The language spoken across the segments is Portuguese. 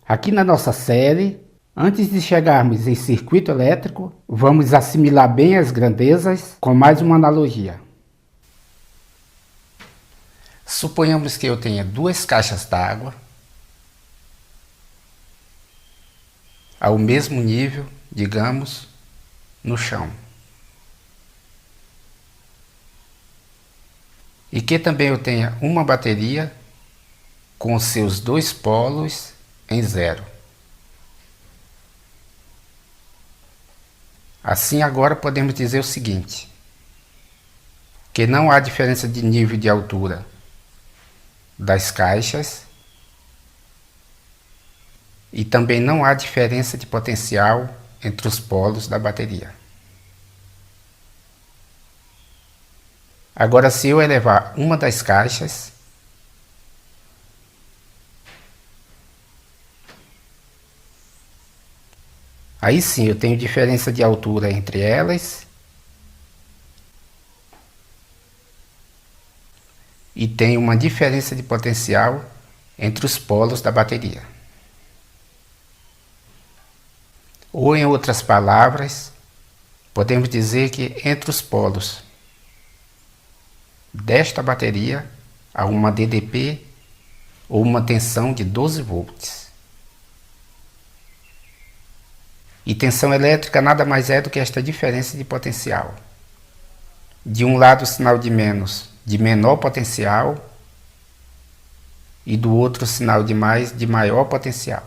Aqui na nossa série, antes de chegarmos em circuito elétrico, vamos assimilar bem as grandezas com mais uma analogia. Suponhamos que eu tenha duas caixas d'água ao mesmo nível, digamos, no chão. E que também eu tenha uma bateria com seus dois polos em zero. Assim agora podemos dizer o seguinte, que não há diferença de nível de altura das caixas e também não há diferença de potencial entre os polos da bateria. Agora, se eu elevar uma das caixas, aí sim eu tenho diferença de altura entre elas e tenho uma diferença de potencial entre os polos da bateria. Ou, em outras palavras, podemos dizer que entre os polos desta bateria há uma DDP ou uma tensão de 12 volts. E tensão elétrica nada mais é do que esta diferença de potencial. De um lado o sinal de menos de menor potencial e do outro o sinal de mais de maior potencial.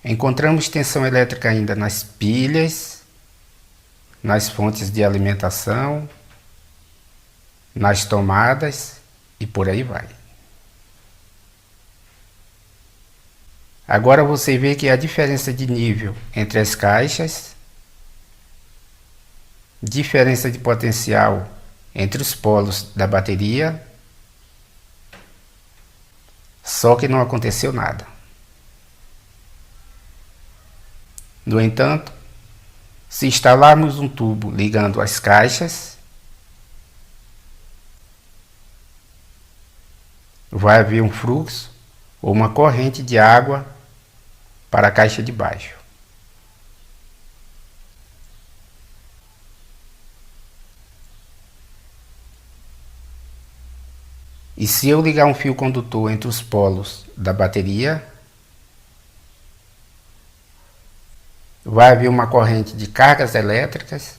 Encontramos tensão elétrica ainda nas pilhas, nas fontes de alimentação, nas tomadas e por aí vai. Agora você vê que a diferença de nível entre as caixas, diferença de potencial entre os polos da bateria, só que não aconteceu nada. No entanto, se instalarmos um tubo ligando as caixas, vai haver um fluxo ou uma corrente de água para a caixa de baixo. E se eu ligar um fio condutor entre os polos da bateria, vai haver uma corrente de cargas elétricas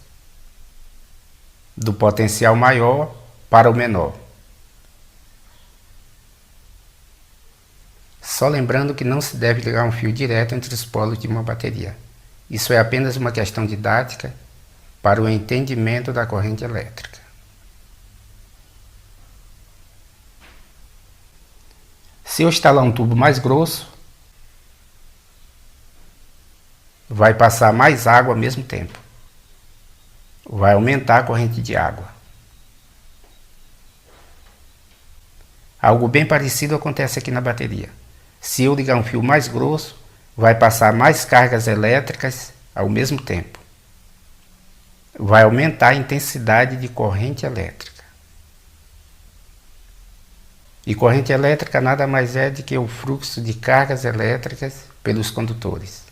do potencial maior para o menor. Só lembrando que não se deve ligar um fio direto entre os polos de uma bateria. Isso é apenas uma questão didática para o entendimento da corrente elétrica. Se eu instalar um tubo mais grosso, vai passar mais água ao mesmo tempo. Vai aumentar a corrente de água. Algo bem parecido acontece aqui na bateria. Se eu ligar um fio mais grosso, vai passar mais cargas elétricas ao mesmo tempo. Vai aumentar a intensidade de corrente elétrica. E corrente elétrica nada mais é do que o fluxo de cargas elétricas pelos condutores.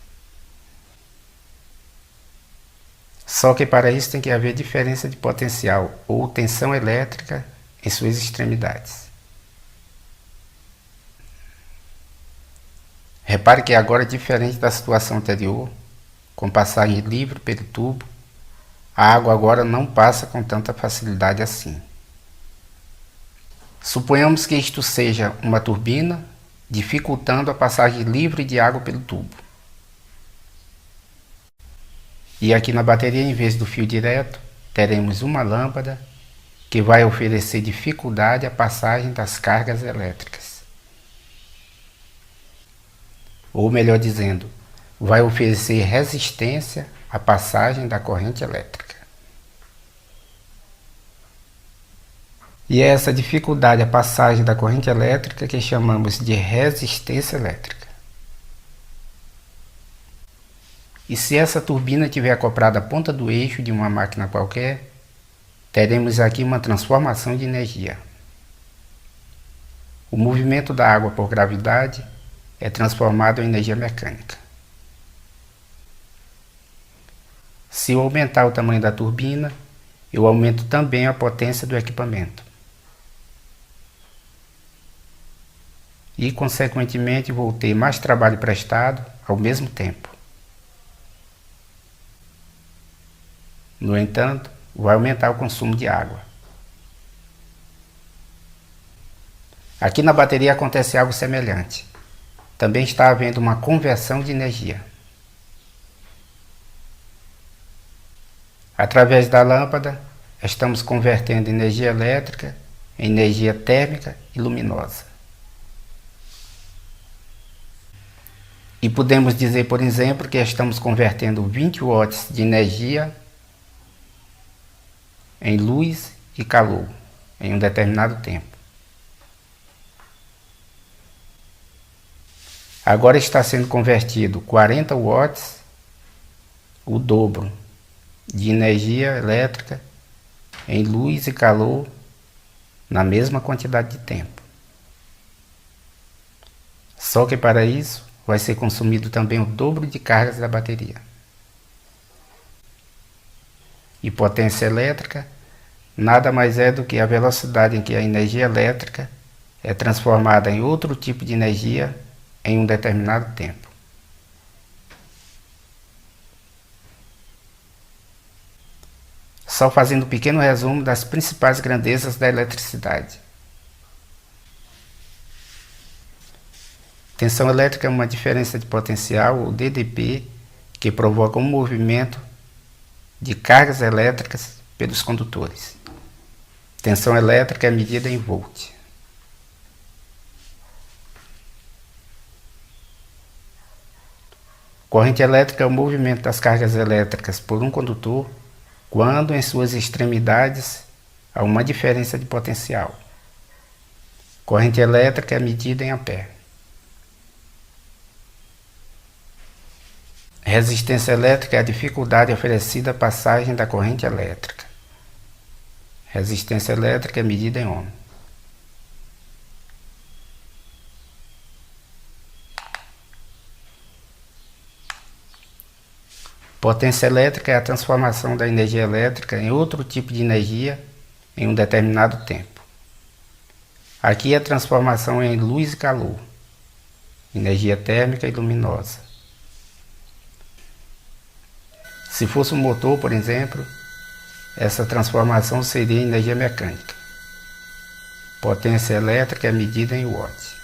Só que para isso tem que haver diferença de potencial ou tensão elétrica em suas extremidades. Repare que agora, diferente da situação anterior, com passagem livre pelo tubo, a água agora não passa com tanta facilidade assim. Suponhamos que isto seja uma turbina, dificultando a passagem livre de água pelo tubo. E aqui na bateria, em vez do fio direto, teremos uma lâmpada que vai oferecer dificuldade à passagem das cargas elétricas. Ou melhor dizendo, vai oferecer resistência à passagem da corrente elétrica. E é essa dificuldade à passagem da corrente elétrica que chamamos de resistência elétrica. E se essa turbina estiver acoplada à ponta do eixo de uma máquina qualquer, teremos aqui uma transformação de energia. O movimento da água por gravidade é transformado em energia mecânica. Se eu aumentar o tamanho da turbina, eu aumento também a potência do equipamento. E, consequentemente, vou ter mais trabalho prestado ao mesmo tempo. No entanto, vai aumentar o consumo de água. Aqui na bateria acontece algo semelhante. Também está havendo uma conversão de energia. Através da lâmpada, estamos convertendo energia elétrica em energia térmica e luminosa. E podemos dizer, por exemplo, que estamos convertendo 20 watts de energia em luz e calor em um determinado tempo. Agora está sendo convertido 40 watts, o dobro, de energia elétrica em luz e calor na mesma quantidade de tempo. Só que para isso vai ser consumido também o dobro de cargas da bateria. E potência elétrica nada mais é do que a velocidade em que a energia elétrica é transformada em outro tipo de energia em um determinado tempo. Só fazendo um pequeno resumo das principais grandezas da eletricidade. Tensão elétrica é uma diferença de potencial, ou DDP, que provoca um movimento de cargas elétricas pelos condutores. Tensão elétrica é medida em volt. Corrente elétrica é o movimento das cargas elétricas por um condutor quando em suas extremidades há uma diferença de potencial. Corrente elétrica é medida em ampere. Resistência elétrica é a dificuldade oferecida à passagem da corrente elétrica. Resistência elétrica é medida em ohm. Potência elétrica é a transformação da energia elétrica em outro tipo de energia em um determinado tempo. Aqui é a transformação em luz e calor, energia térmica e luminosa. Se fosse um motor, por exemplo, essa transformação seria em energia mecânica. Potência elétrica é medida em watts.